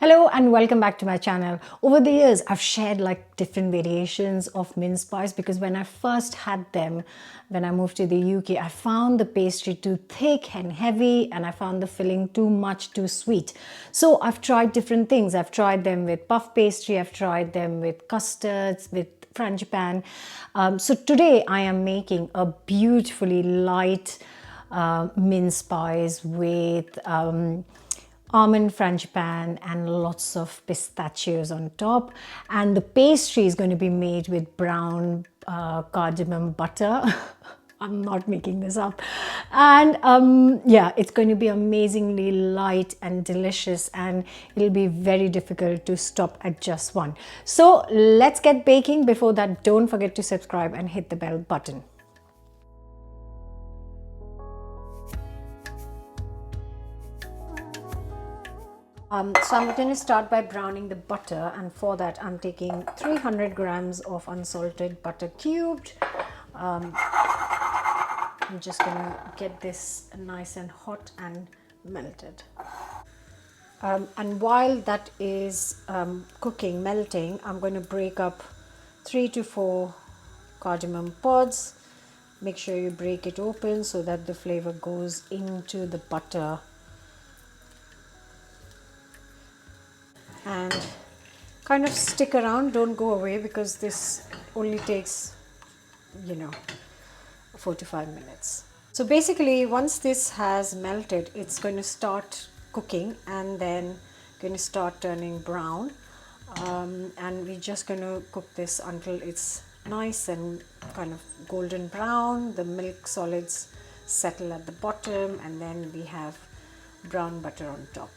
Hello and welcome back to my channel. Over the years, I've shared like different variations of mince pies because when I first had them, when I moved to the UK, I found the pastry too thick and heavy and I found the filling too sweet. So I've tried different things. I've tried them with puff pastry, I've tried them with custards, with frangipane. So today I am making a beautifully light mince pies with almond frangipane and lots of pistachios on top, and the pastry is going to be made with brown cardamom butter. I'm not making this up. And yeah, it's going to be amazingly light and delicious, and it'll be very difficult to stop at just one. So let's get baking. Before that, don't forget to subscribe and hit the bell button. So I'm going to start by browning the butter, and for that I'm taking 300 grams of unsalted butter cubed. I'm just going to get this nice and hot and melted. And while that is cooking, melting, I'm going to break up 3 to 4 cardamom pods. Make sure you break it open so that the flavor goes into the butter. And kind of stick around, don't go away, because this only takes 4 to 5 minutes. So basically once this has melted, it's going to start cooking and then going to start turning brown, and we're just going to cook this until it's nice and kind of golden brown. The milk solids settle at the bottom and then we have brown butter on top.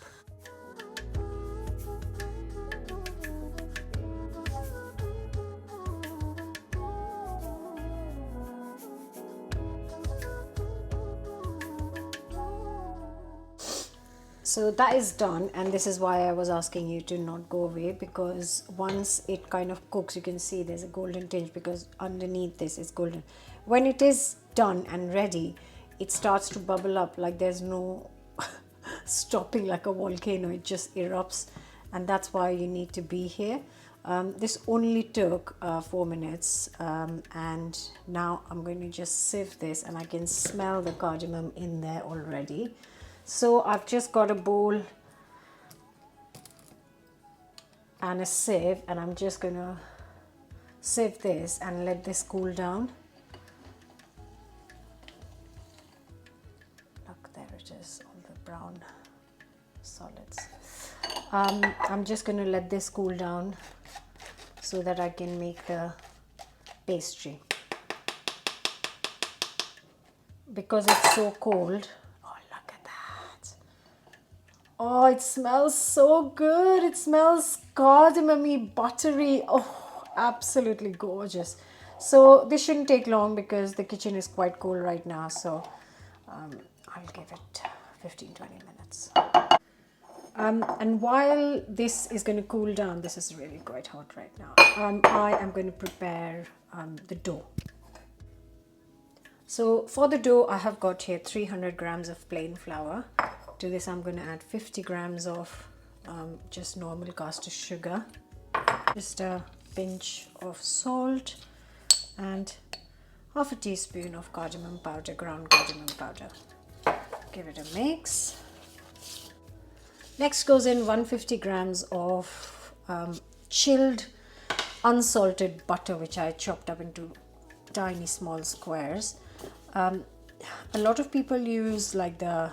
So that is done, and this is why I was asking you to not go away, because once it kind of cooks, you can see there's a golden tinge because underneath this is golden. When it is done and ready, it starts to bubble up like there's no stopping, like a volcano. It just erupts, and that's why you need to be here. This only took 4 minutes, and now I'm going to just sieve this, and I can smell the cardamom in there already. So I've just got a bowl and a sieve, and I'm just going to sieve this and let this cool down. Look, there it is, all the brown solids. I'm just going to let this cool down so that I can make the pastry. Because it's so cold. Oh, it smells so good. It smells cardamomy, buttery. Oh, absolutely gorgeous. So this shouldn't take long because the kitchen is quite cold right now. So I'll give it 15-20 minutes. And while this is going to cool down, this is really quite hot right now, I am going to prepare the dough. So for the dough, I have got here 300 grams of plain flour. To this I'm going to add 50 grams of just normal caster sugar, just a pinch of salt, and half a teaspoon of cardamom powder, ground cardamom powder. Give it a mix. Next goes in 150 grams of chilled unsalted butter, which I chopped up into tiny small squares. A lot of people use like the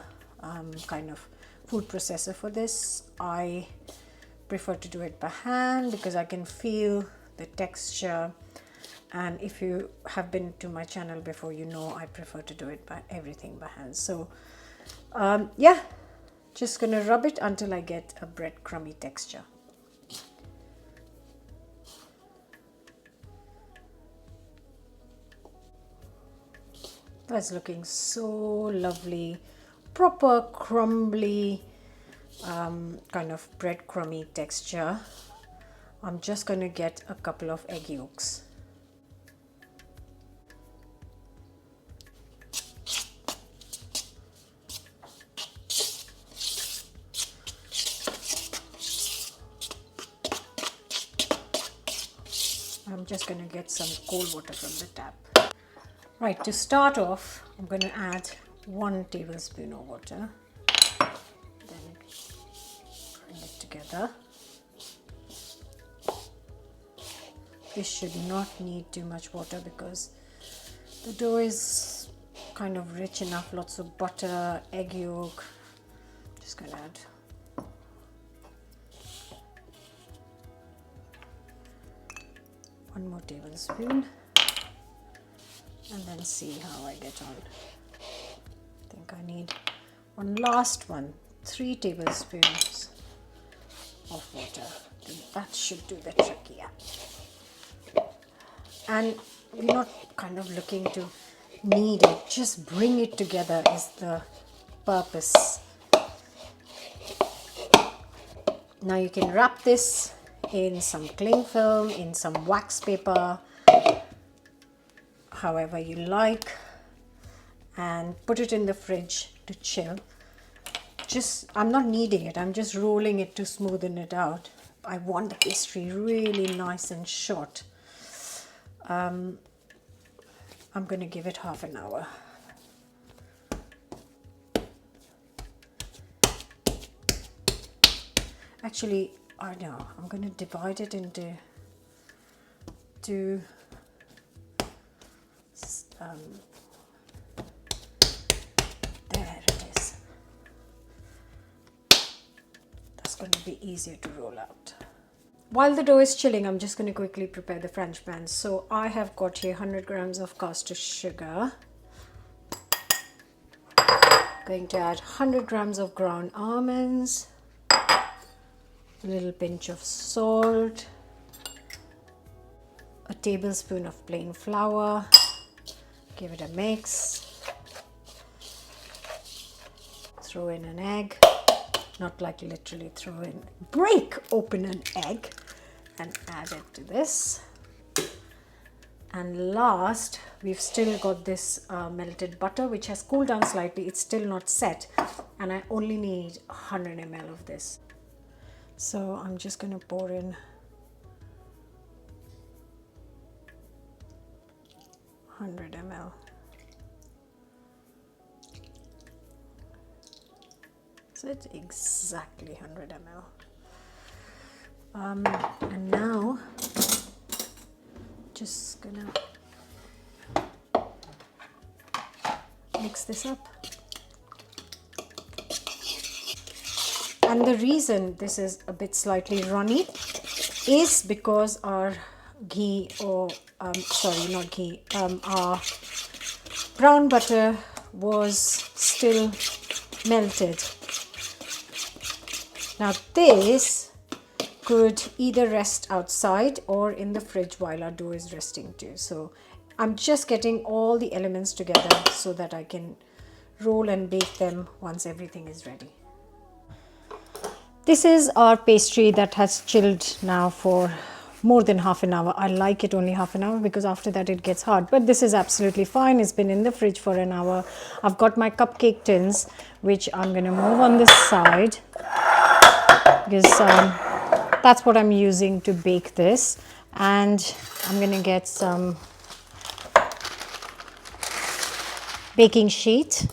kind of food processor for this. I prefer to do it by hand because I can feel the texture, and if you have been to my channel before, you know I prefer to do it by everything by hand. So yeah, just gonna rub it until I get a breadcrumby texture. That's looking so lovely. Proper crumbly kind of breadcrumby texture. I'm just going to get a couple of egg yolks. I'm just going to get some cold water from the tap. Right, to start off, I'm going to add 1 tablespoon of water. Then bring it together. This should not need too much water because the dough is kind of rich enough, lots of butter, egg yolk. Just going to add one more tablespoon and then see how I get on. I think I need one last one, 3 tablespoons of water. That should do the trick, yeah. And we're not kind of looking to knead it, just bring it together is the purpose. Now you can wrap this in some cling film, in some wax paper, however you like, and put it in the fridge to chill. I'm not kneading it, I'm just rolling it to smoothen it out. I want the pastry really nice and short. I'm going to give it half an hour. Actually, I know, I'm going to divide it into two. There it is. That's going to be easier to roll out. While the dough is chilling, I'm just going to quickly prepare the French pans. So I have got here 100 grams of caster sugar. Going to add 100 grams of ground almonds. A little pinch of salt. A tablespoon of plain flour. Give it a mix. Throw in an egg. Not like literally throw in, break open an egg and add it to this. And last, we've still got this melted butter which has cooled down slightly. It's still not set and I only need 100 ml of this. So I'm just going to pour in 100 ml. So it's exactly 100 ml. And now, just gonna mix this up. And the reason this is a bit slightly runny is because our ghee, or sorry, not ghee, our brown butter was still melted. Now this could either rest outside or in the fridge while our dough is resting too. So I'm just getting all the elements together so that I can roll and bake them once everything is ready. This is our pastry that has chilled now for more than half an hour. I like it only half an hour because after that it gets hard, but this is absolutely fine. It's been in the fridge for an hour. I've got my cupcake tins which I'm going to move on this side because that's what I'm using to bake this, and I'm going to get some baking sheet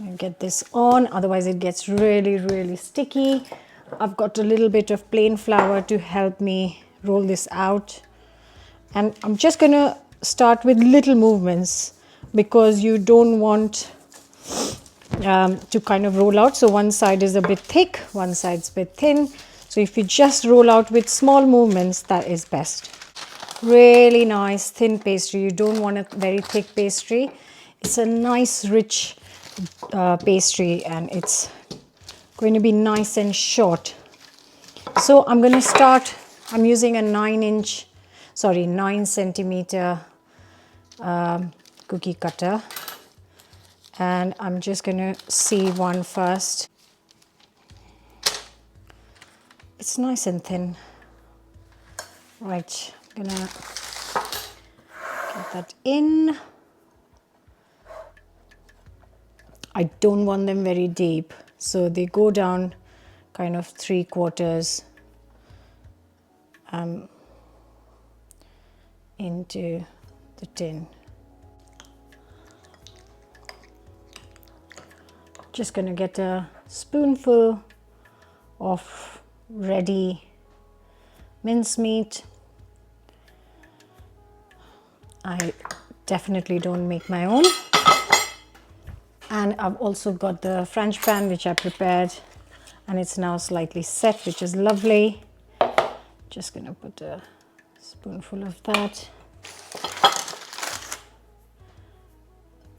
and get this on, otherwise it gets really sticky. I've got a little bit of plain flour to help me roll this out, and I'm just going to start with little movements because you don't want to kind of roll out. So one side is a bit thick, one side's a bit thin. So if you just roll out with small movements, that is best. Really nice thin pastry. You don't want a very thick pastry. It's a nice rich pastry and it's going to be nice and short. So I'm going to start, I'm using a 9 centimeter cookie cutter, and I'm just going to see one first. It's nice and thin. Right, I'm going to get that in. I don't want them very deep, so they go down kind of 3/4 into the tin. Just going to get a spoonful of ready mincemeat. I definitely don't make my own. And I've also got the French pan which I prepared, and it's now slightly set, which is lovely. Just going to put a spoonful of that.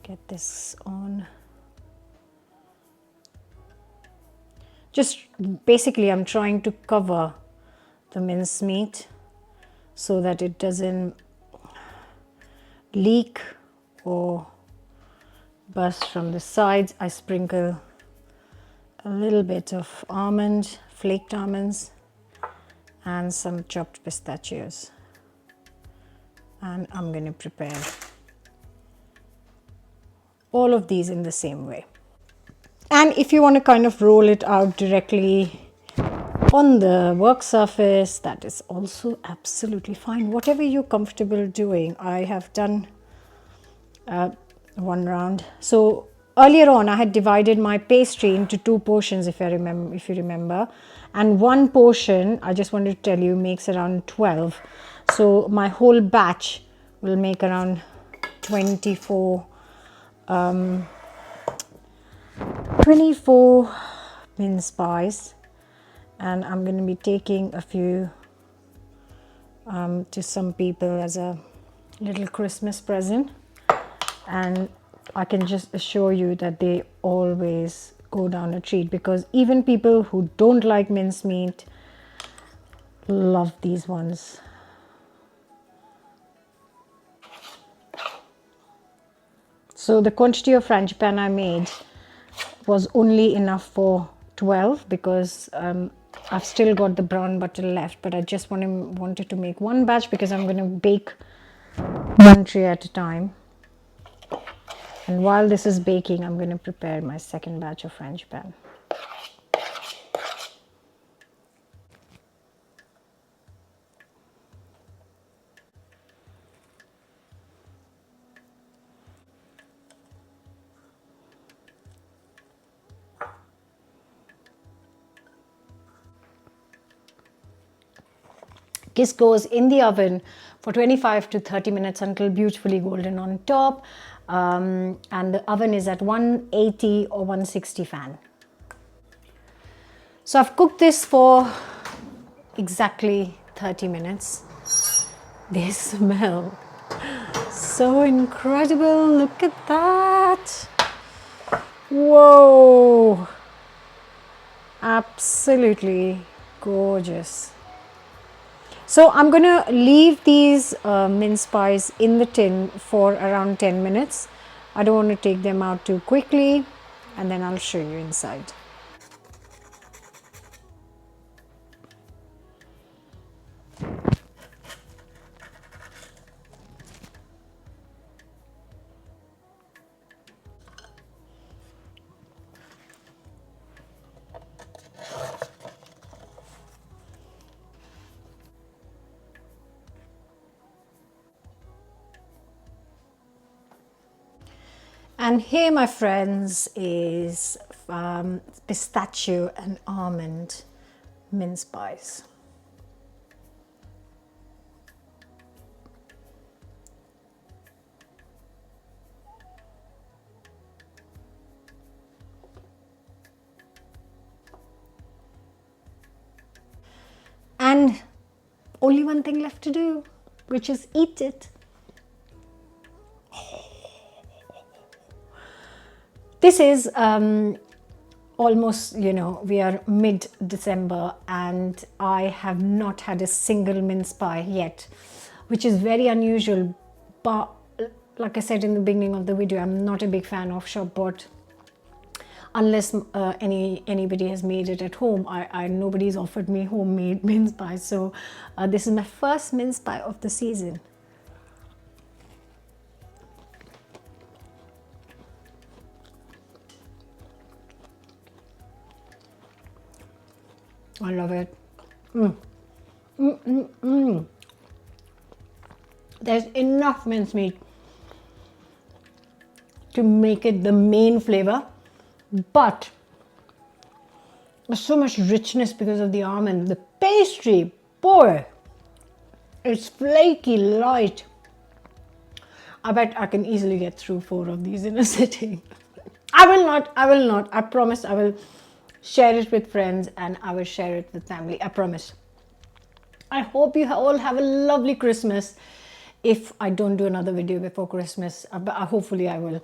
Get this on. Just basically I'm trying to cover the mincemeat so that it doesn't leak or burst from the sides. I sprinkle a little bit of almond, flaked almonds, and some chopped pistachios. And I'm going to prepare all of these in the same way. And if you want to kind of roll it out directly on the work surface, that is also absolutely fine. Whatever you're comfortable doing. I have done one round. So earlier on I had divided my pastry into 2 portions, if you remember, and one portion, I just wanted to tell you, makes around 12. So my whole batch will make around 24 mince pies, and I'm going to be taking a few to some people as a little Christmas present, and I can just assure you that they always go down a treat, because even people who don't like mincemeat love these ones. So the quantity of Frangipan I made was only enough for 12, because I've still got the brown butter left, but I just wanted to make one batch because I'm going to bake one tray at a time. And while this is baking, I'm going to prepare my second batch of Frangipan. This goes in the oven for 25 to 30 minutes until beautifully golden on top, and the oven is at 180 or 160 fan. So I've cooked this for exactly 30 minutes. They smell so incredible. Look at that. Whoa, absolutely gorgeous. So I'm going to leave these mince pies in the tin for around 10 minutes. I don't want to take them out too quickly, and then I'll show you inside. And here, my friends, is pistachio and almond mince pies. And only one thing left to do, which is eat it. This is almost, we are mid-December and I have not had a single mince pie yet, which is very unusual. But like I said in the beginning of the video, I'm not a big fan of shop bought unless anybody has made it at home. Nobody's offered me homemade mince pie, so this is my first mince pie of the season. I love it. There's enough mincemeat to make it the main flavor, but there's so much richness because of the almond. The pastry, boy, it's flaky, light. I bet I can easily get through 4 of these in a sitting. I will not. I promise I will share it with friends and I will share it with family. I promise. I hope you all have a lovely Christmas. If I don't do another video before Christmas, hopefully I will.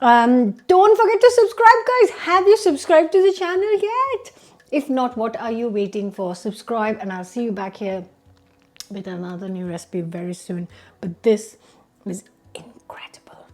Don't forget to subscribe, guys. Have you subscribed to the channel yet? If not, what are you waiting for? Subscribe and I'll see you back here with another new recipe very soon. But this is incredible.